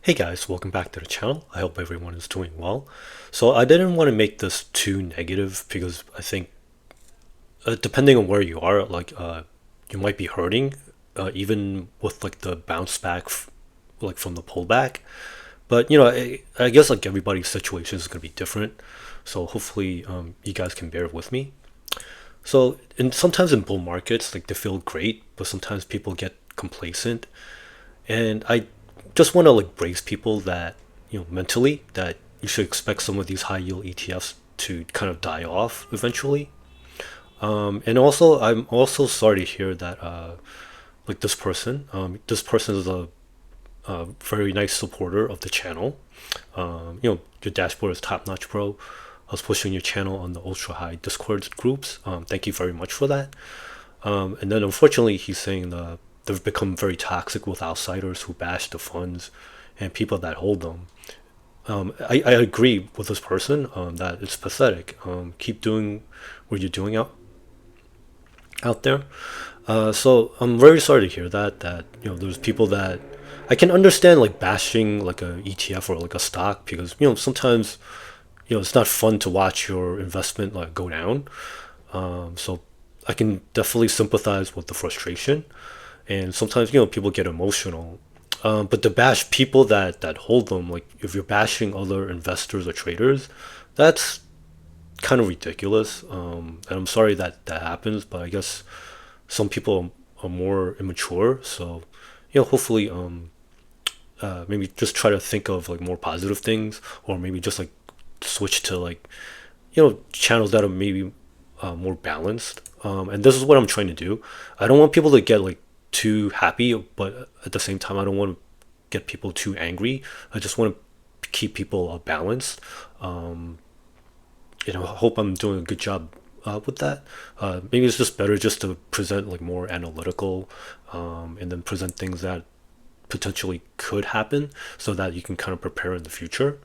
Hey guys, welcome back to the channel. I hope everyone is doing well. So I didn't want to make this too negative because I think depending on where you are, you might be hurting even with like the bounce back like from the pullback. But I guess like everybody's situation is going to be different. So hopefully you guys can bear with me. So sometimes in bull markets like they feel great, but sometimes people get complacent. And I just want to like brace people that, mentally that you should expect some of these high yield ETFs to kind of die off eventually. And also, I'm also sorry to hear that, like this person is a very nice supporter of the channel. Your dashboard is top notch, bro. I was pushing your channel on the ultra high Discord groups. Thank you very much for that. And then unfortunately, he's saying they've become very toxic with outsiders who bash the funds and people that hold them. I agree with this person that it's pathetic. Keep doing what you're doing out there. So I'm very sorry to hear that. That there's people that I can understand like bashing like a ETF or like a stock because sometimes it's not fun to watch your investment like go down. So I can definitely sympathize with the frustration, and sometimes people get emotional. But to bash people that hold them, like if you're bashing other investors or traders, that's kind of ridiculous. And I'm sorry that that happens, but I guess some people are more immature. So hopefully, maybe just try to think of like more positive things, or maybe just like switch to like channels that are maybe more balanced. And this is what I'm trying to do. I don't want people to get like too happy, but at the same time, I don't want to get people too angry. I just want to keep people balanced. Um, I hope I'm doing a good job with that. Maybe it's just better just to present like more analytical, and then present things that potentially could happen so that you can kind of prepare in the future.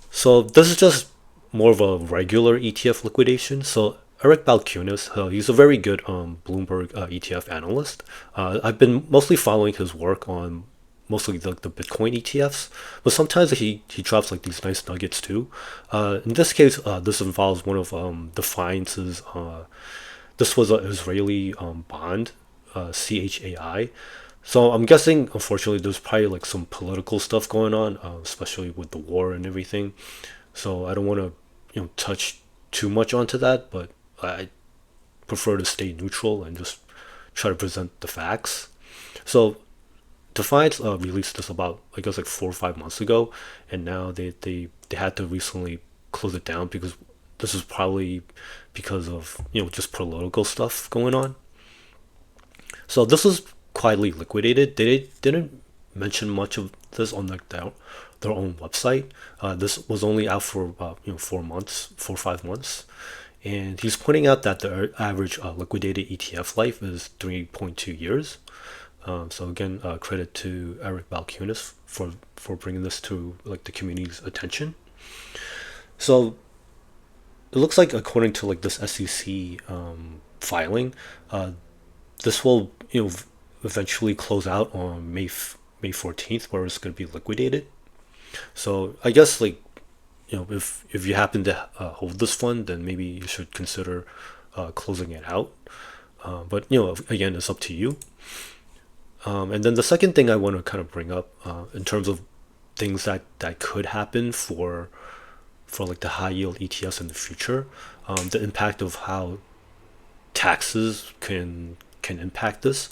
So this is just more of a regular ETF liquidation. So Eric Balchunas, he's a very good Bloomberg ETF analyst. I've been mostly following his work on mostly the Bitcoin ETFs, but sometimes he drops like these nice nuggets too. In this case, this involves one of Defiance's. This was an Israeli bond, CHAI. So I'm guessing, unfortunately, there's probably like some political stuff going on, especially with the war and everything. So I don't want to, touch too much onto that, but I prefer to stay neutral and just try to present the facts. So Defiance released this about, I guess, like 4 or 5 months ago, and now they had to recently close it down because this is probably because of just political stuff going on. So this was quietly liquidated. They didn't mention much of this on their own website. This was only out for about 4 months, 4 or 5 months, and he's pointing out that the average liquidated ETF life is 3.2 years. So again, credit to Eric Balchunas for bringing this to like the community's attention. So it looks like according to like this SEC filing, uh, this will eventually close out on May 14th, where it's going to be liquidated. So I guess like if you happen to hold this fund, then maybe you should consider closing it out. But again, it's up to you. And then the second thing I want to kind of bring up in terms of things that could happen for like the high yield ETFs in the future, the impact of how taxes can impact this.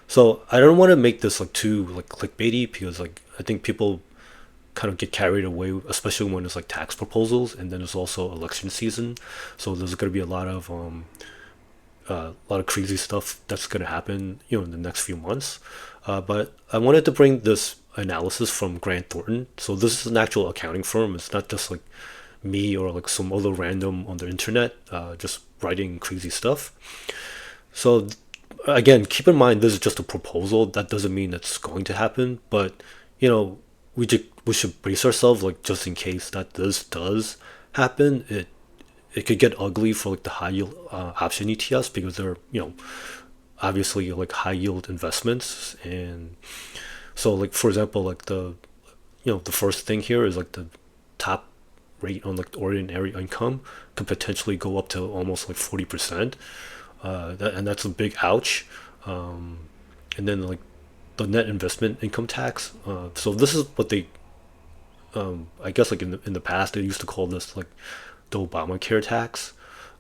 So I don't want to make this like too like clickbaity because like I think people kind of get carried away, especially when it's like tax proposals and then it's also election season. So there's going to be a lot of crazy stuff that's going to happen, in the next few months. But I wanted to bring this analysis from Grant Thornton. So this is an actual accounting firm. It's not just like me or like some other random on the internet just writing crazy stuff. So again, keep in mind this is just a proposal. That doesn't mean it's going to happen, but we should brace ourselves like just in case that this does happen. It could get ugly for like the high yield option ETFs because they're obviously like high yield investments. And so like for example like the the first thing here is like the top rate on like ordinary income could potentially go up to almost like 40%. And that's a big ouch. And then like the net investment income tax. So this is what they, I guess like in the past they used to call this like the Obamacare tax.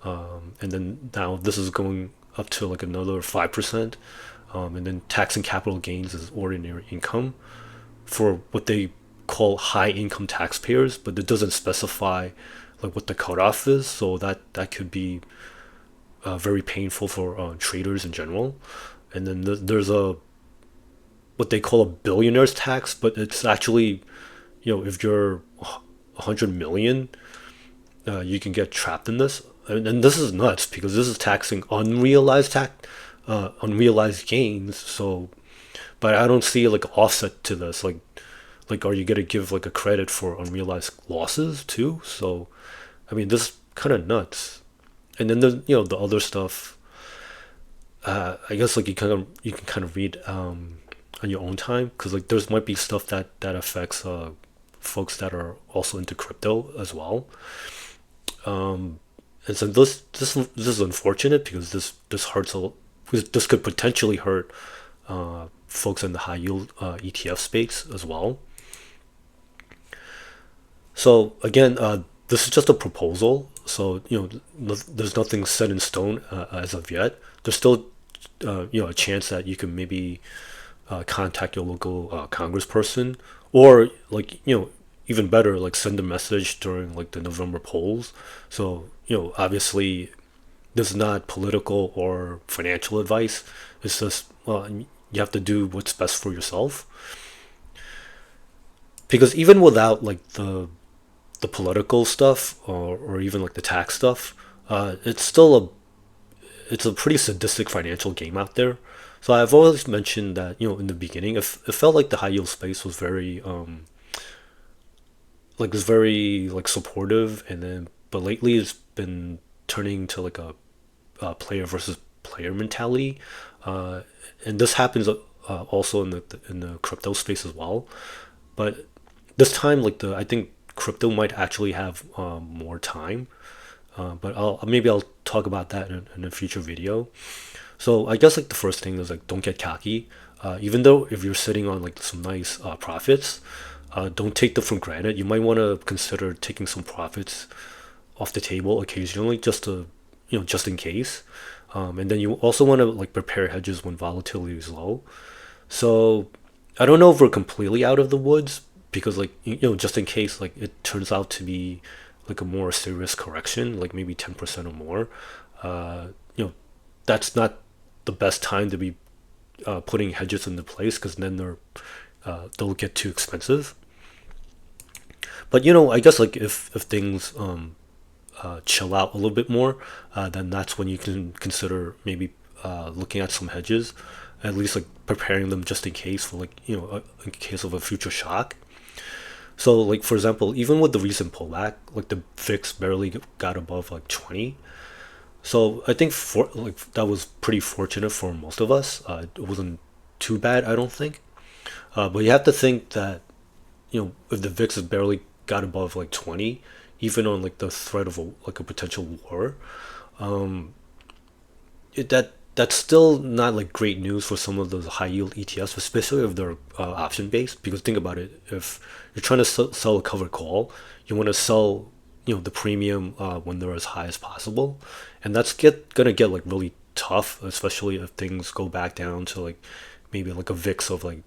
And then now this is going up to like another 5%. And then taxing capital gains is ordinary income for what they call high income taxpayers, but it doesn't specify like what the cutoff is. So that could be very painful for traders in general. And then there's a what they call a billionaire's tax, but it's actually, if you're 100 million, you can get trapped in this. And this is nuts because this is taxing unrealized gains. So, but I don't see like offset to this. Like, are you gonna give like a credit for unrealized losses too? So, I mean, this is kind of nuts. And then there's the other stuff. I guess like you can kind of read on your own time because like there's might be stuff that affects folks that are also into crypto as well. And so this is unfortunate because this hurts because this could potentially hurt folks in the high yield ETF space as well. So again, this is just a proposal. So there's nothing set in stone as of yet. There's still a chance that you can maybe contact your local congressperson, or like even better, like send a message during like the November polls. So obviously this is not political or financial advice. It's just you have to do what's best for yourself. Because even without like the political stuff or even like the tax stuff, it's a pretty sadistic financial game out there. So I've always mentioned that in the beginning, it felt like the high yield space was very like supportive, and then but lately it's been turning to like a player versus player mentality, uh, and this happens also in the crypto space as well. But this time, like the I think crypto might actually have more time. But I'll talk about that in a future video. So I guess like the first thing is like don't get cocky. Even though if you're sitting on like some nice profits, don't take them for granted. You might want to consider taking some profits off the table occasionally, just in case. And then you also want to like prepare hedges when volatility is low. So I don't know if we're completely out of the woods because like just in case like it turns out to be like a more serious correction, like maybe 10% or more. Uh, you know that's not the best time to be putting hedges into place because then they'll get too expensive. But I guess like if things chill out a little bit more, then that's when you can consider maybe looking at some hedges, at least like preparing them just in case for like in case of a future shock. So like for example, even with the recent pullback, like the VIX barely got above like 20. So I think for like that was pretty fortunate for most of us. It wasn't too bad, I don't think. But you have to think that if the VIX has barely got above like 20, even on like the threat of a potential war, that's still not like great news for some of those high yield ETFs, especially if they're option based. Because think about it, if you're trying to sell a covered call, you want to sell the premium when they're as high as possible, and that's gonna get like really tough, especially if things go back down to like maybe like a VIX of like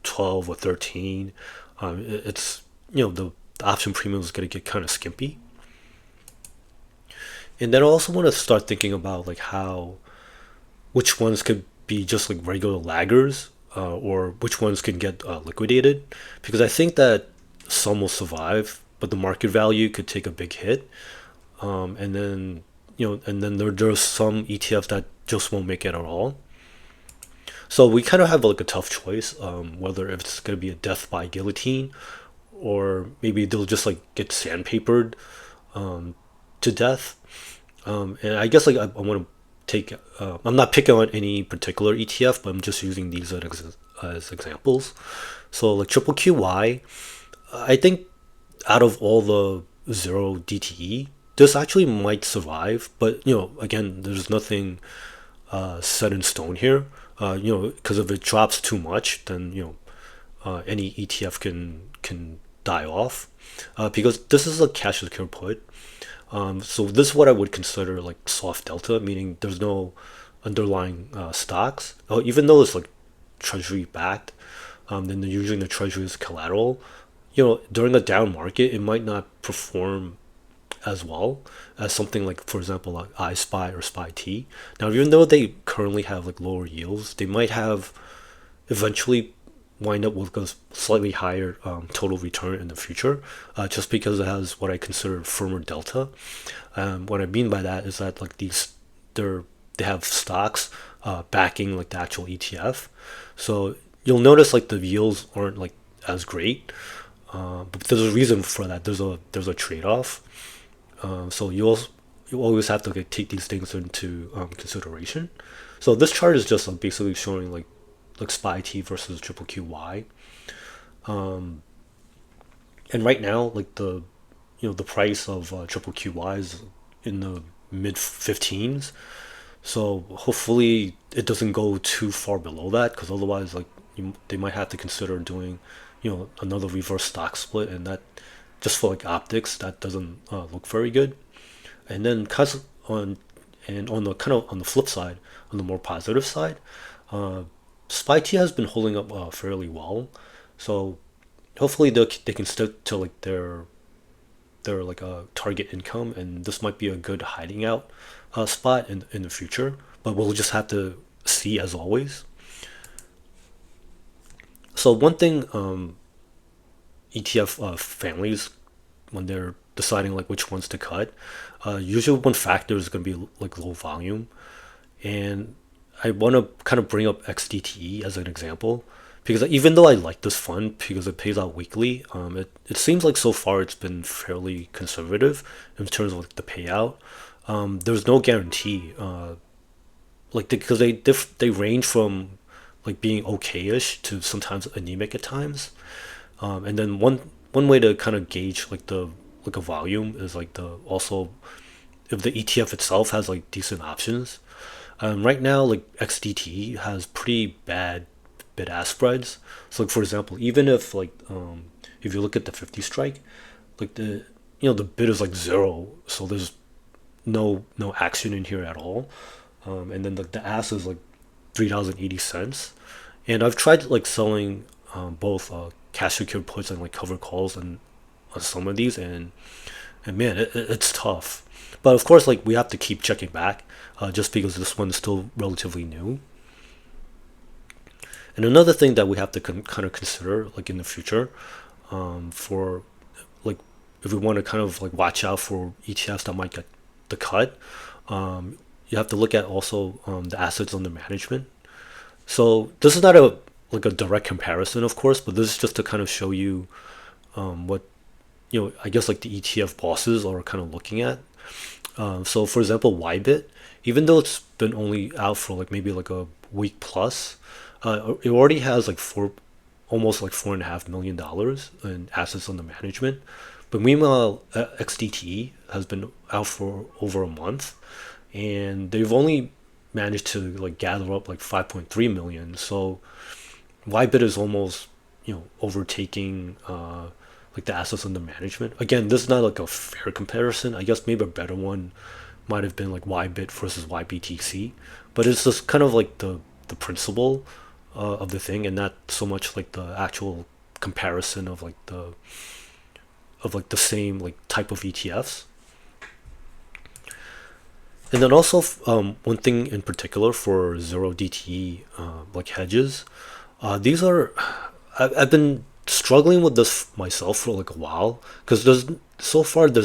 12 or 13. It's the option premium is gonna get kind of skimpy. And then I also want to start thinking about like how which ones could be just like regular laggers, or which ones can get liquidated, because I think that some will survive, but the market value could take a big hit. And then there's some ETFs that just won't make it at all. So we kind of have like a tough choice, whether if it's going to be a death by guillotine, or maybe they'll just like get sandpapered to death. And I guess like I want to take. I'm not picking on any particular ETF, but I'm just using these as examples. So like triple QY. I think out of all the zero DTE, this actually might survive. But again, there's nothing set in stone here. Because if it drops too much, then any ETF can die off. Because this is a cash secure put. So this is what I would consider like soft delta, meaning there's no underlying stocks. Even though it's like treasury backed, then usually the treasury is collateral. During a down market, it might not perform as well as something like, for example, like iSpy or SpyT. Now, even though they currently have like lower yields, they might have eventually wind up with a slightly higher total return in the future, just because it has what I consider firmer delta. What I mean by that is that like they have stocks backing like the actual ETF, so you'll notice like the yields aren't like as great, but there's a reason for that. There's a trade off. So you always have to like, take these things into consideration. So this chart is just like basically showing like SPY T versus triple QY. And right now, like the price of triple QY is in the mid 15s. So hopefully it doesn't go too far below that, because otherwise, like they might have to consider doing, another reverse stock split, and that just for like optics, that doesn't look very good. And then cause on and on the kind of on the flip side, on the more positive side, uh, SPY T has been holding up fairly well. So hopefully they can stick to like their like a target income, and this might be a good hiding out spot in the future. But we'll just have to see as always. So one thing ETF families, when they're deciding like which ones to cut, usually one factor is going to be like low volume, and I want to kind of bring up XDTE as an example, because even though I like this fund because it pays out weekly, it seems like so far it's been fairly conservative in terms of like the payout. There's no guarantee, like because they range from like being okay-ish to sometimes anemic at times. And then one way to kind of gauge like the like a volume is like the also if the ETF itself has like decent options. Right now, like XDT has pretty bad bid ask spreads. So, like for example, even if you look at the 50 strike, like the bid is like zero, so there's no action in here at all. And then the ask is like $3.80, and I've tried like selling both cash secured puts and like cover calls and on some of these, and man, it's tough. But of course, like we have to keep checking back, just because this one's still relatively new. And another thing that we have to kind of consider, like in the future, for like if we want to kind of like watch out for ETFs that might get the cut, you have to look at also the assets under management. So this is not a like a direct comparison, of course, but this is just to kind of show you what I guess like the ETF bosses are kind of looking at. So for example, Ybit, even though it's been only out for like maybe like a week plus, it already has like almost like $4.5 million in assets under management. But meanwhile, XDT has been out for over a month, and they've only managed to like gather up like 5.3 million. So Ybit is almost overtaking like the assets under management. Again, this is not like a fair comparison. I guess maybe a better one might have been like Ybit versus YBTC, but it's just kind of like the principle of the thing, and not so much like the actual comparison of like the same like type of ETFs. And then also one thing in particular for zero DTE like hedges, these are I've been struggling with this myself for like a while, because there's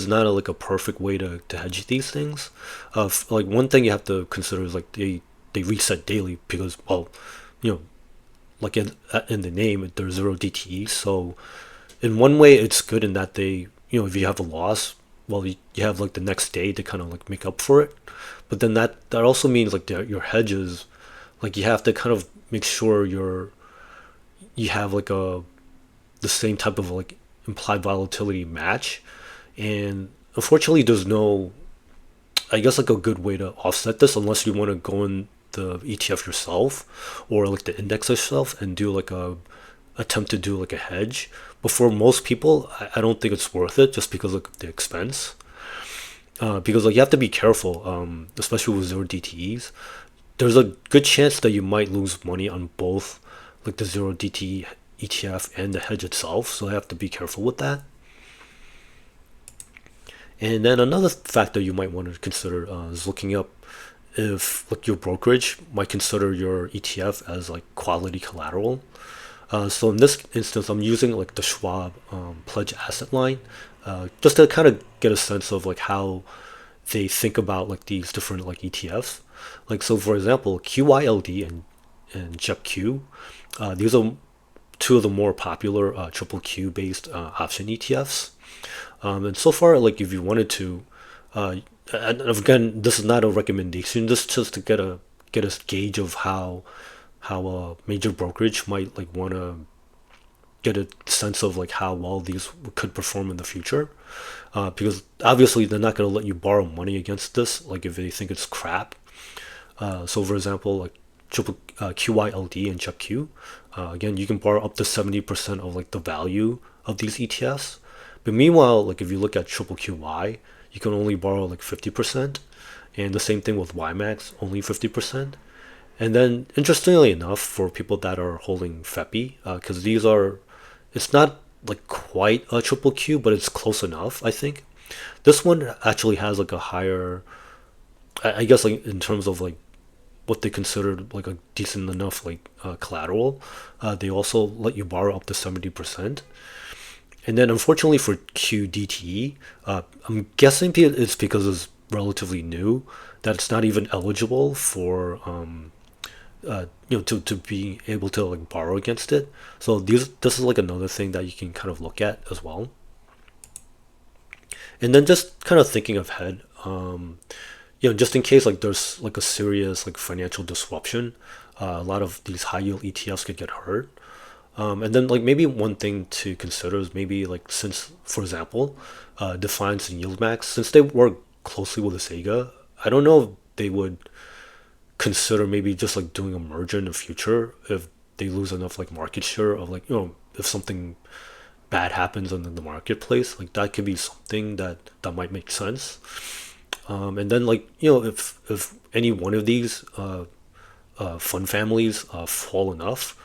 not like a perfect way to hedge these things. Like one thing you have to consider is like they reset daily, because well, you know like in the name they're zero DTE. So in one way it's good in that they if you have a loss, well you have like the next day to kind of like make up for it. But then that also means like your hedges, like you have to kind of make sure you have like the same type of like implied volatility match. And unfortunately, there's no, I guess, like a good way to offset this unless you want to go in the ETF yourself or like the index yourself and do like a attempt to do like a hedge. But for most people, I don't think it's worth it just because of the expense. Because like you have to be careful, especially with zero DTEs. There's a good chance that you might lose money on both like the zero DTE ETF and the hedge itself. So I have to be careful with that. And then another factor you might want to consider is looking up if like your brokerage might consider your ETF as like quality collateral. So in this instance, I'm using like the Schwab pledge asset line, just to kind of get a sense of like how they think about like these different like ETFs. Like so, for example, QYLD and JEPQ, these are two of the more popular triple Q based option ETFs. And so far, like if you wanted to, uh, and again, this is not a recommendation. This is just to get a gauge of how a major brokerage might like want to get a sense of like how well these could perform in the future. Because obviously they're not going to let you borrow money against this. Like if they think it's crap. So for example, like triple QYLD and JEPQ, again you can borrow up to 70% of like the value of these ETFs. But meanwhile, like if you look at triple QY, you can only borrow like 50%, and the same thing with YMAX, only 50%. And then, interestingly enough, for people that are holding FEPI, because these are, it's not like quite a triple Q, but it's close enough, I think. This one actually has like a higher, I guess, like in terms of like what they considered like a decent enough like collateral. They also let you borrow up to 70%. And then, unfortunately for QDTE, I'm guessing it's because it's relatively new that it's not even eligible for to be able to like borrow against it. So this is like another thing that you can kind of look at as well. And then just kind of thinking ahead, just in case like there's like a serious like financial disruption, a lot of these high yield ETFs could get hurt. And then like maybe one thing to consider is maybe like since for example, Defiance and YieldMax, since they work closely with the Sega, I don't know if they would consider maybe just like doing a merger in the future if they lose enough like market share of like if something bad happens in the marketplace, like that could be something that might make sense. And then like if any one of these fund families fall enough,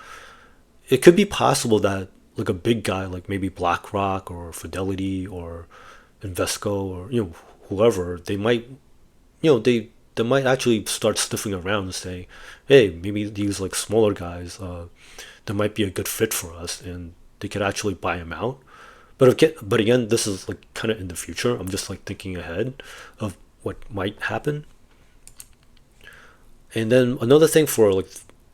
it could be possible that like a big guy like maybe BlackRock or Fidelity or Invesco or whoever, they might they might actually start sniffing around and say, hey, maybe these like smaller guys, that might be a good fit for us, and they could actually buy them out. But again, this is like kind of in the future. I'm just like thinking ahead of what might happen. And then another thing for like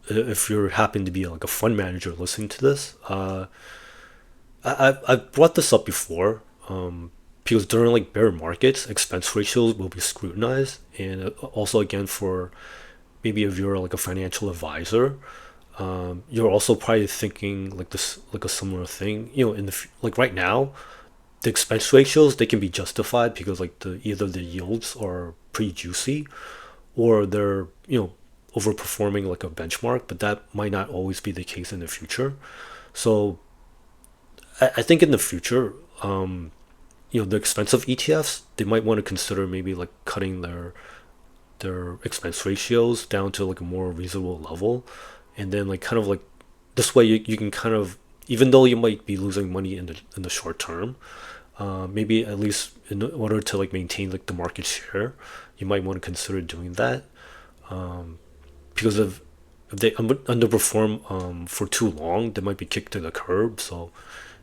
if you're happen to be like a fund manager listening to this, I've brought this up before. Because during like bear markets, expense ratios will be scrutinized, and also again for maybe if you're like a financial advisor, you're also probably thinking like this like a similar thing. In the like right now, the expense ratios they can be justified because like the either the yields are pretty juicy, or they're overperforming like a benchmark, but that might not always be the case in the future. So I think in the future, the expensive ETFs, they might want to consider maybe like cutting their expense ratios down to like a more reasonable level, and then like kind of like this way you can kind of, even though you might be losing money in the short term, maybe at least in order to like maintain like the market share, you might want to consider doing that. Because if they underperform for too long, they might be kicked to the curb. So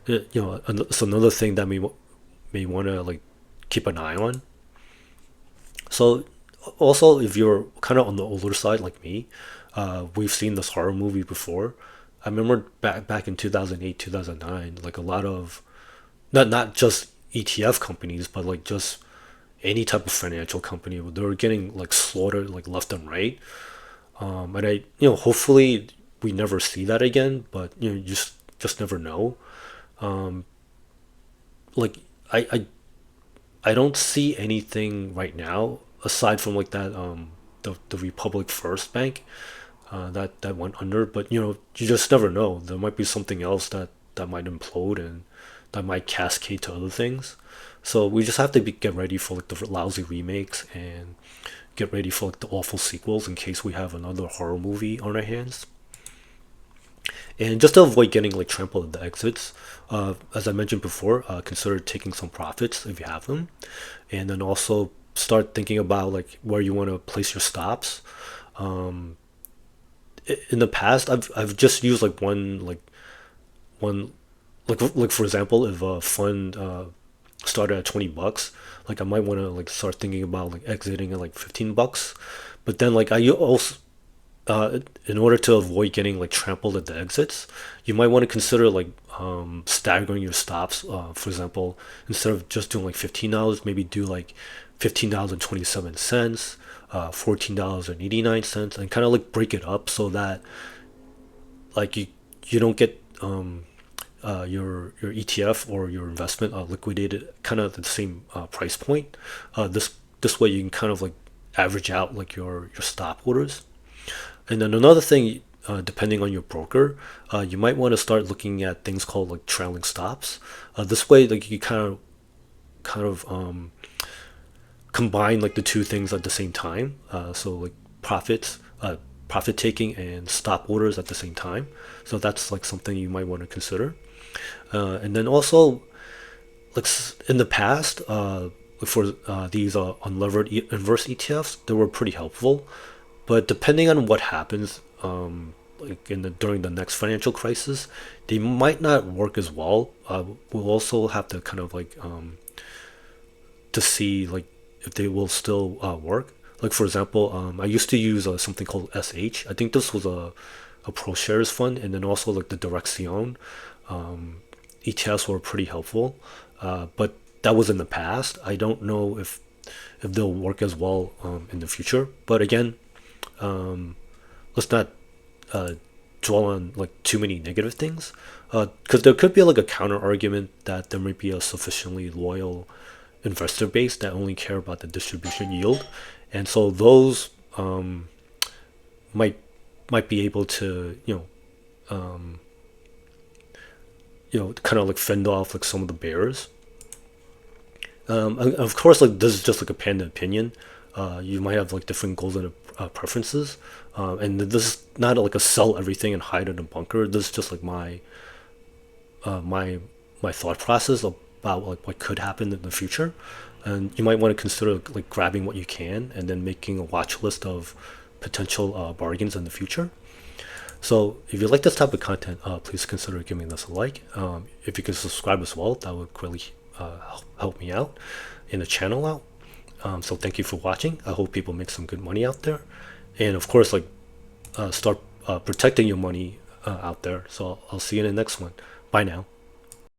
it's another thing that may want to like keep an eye on. So also, if you're kind of on the older side like me, we've seen this horror movie before. I remember back in 2008, 2009, like a lot of not just ETF companies, but like just any type of financial company, they were getting like slaughtered like left and right. And hopefully we never see that again, but you just never know. like I, I I don't see anything right now aside from like that the Republic First Bank that went under. But you just never know. There might be something else that might implode and that might cascade to other things. So we just have to get ready for like the lousy remakes and get ready for like the awful sequels in case we have another horror movie on our hands. And just to avoid getting like trampled at the exits, as I mentioned before, consider taking some profits if you have them, and then also start thinking about like where you want to place your stops. In the past, I've just used like one like for example, if a fund started at $20, like I might want to like start thinking about like exiting at like $15. But then like I also in order to avoid getting like trampled at the exits, you might want to consider like staggering your stops. For example, instead of just doing like $15, maybe do like $15.27, $14.89, and kind of like break it up so that like you don't get your ETF or your investment liquidated kind of at the same price point. This way you can kind of like average out like your stop orders. And then another thing, depending on your broker, you might want to start looking at things called like trailing stops. This way, like you kind of combine like the two things at the same time. So like profit taking and stop orders at the same time. So that's like something you might want to consider. And then also, like in the past, for these unlevered inverse ETFs, they were pretty helpful. But depending on what happens, like during the next financial crisis, they might not work as well. We'll also have to kind of like to see like if they will still work. Like for example, I used to use something called SH. I think this was a pro shares fund, and then also like the Direction ETFs were pretty helpful. But that was in the past. I don't know if they'll work as well in the future. But again, let's not uh, dwell on like too many negative things, because there could be like a counter argument that there might be a sufficiently loyal investor base that only care about the distribution yield, and so those might might be able to kind of like fend off like some of the bears. And of course, like this is just like a panda opinion. You might have like different goals and preferences, and this is not like a sell everything and hide in a bunker. This is just like my my thought process about like what could happen in the future, and you might want to consider like grabbing what you can and then making a watch list of potential bargains in the future. So if you like this type of content, please consider giving this a like. If you can subscribe as well, that would really help me out in the channel out. So thank you for watching. I hope people make some good money out there, and of course, like start protecting your money out there. So I'll see you in the next one. Bye now.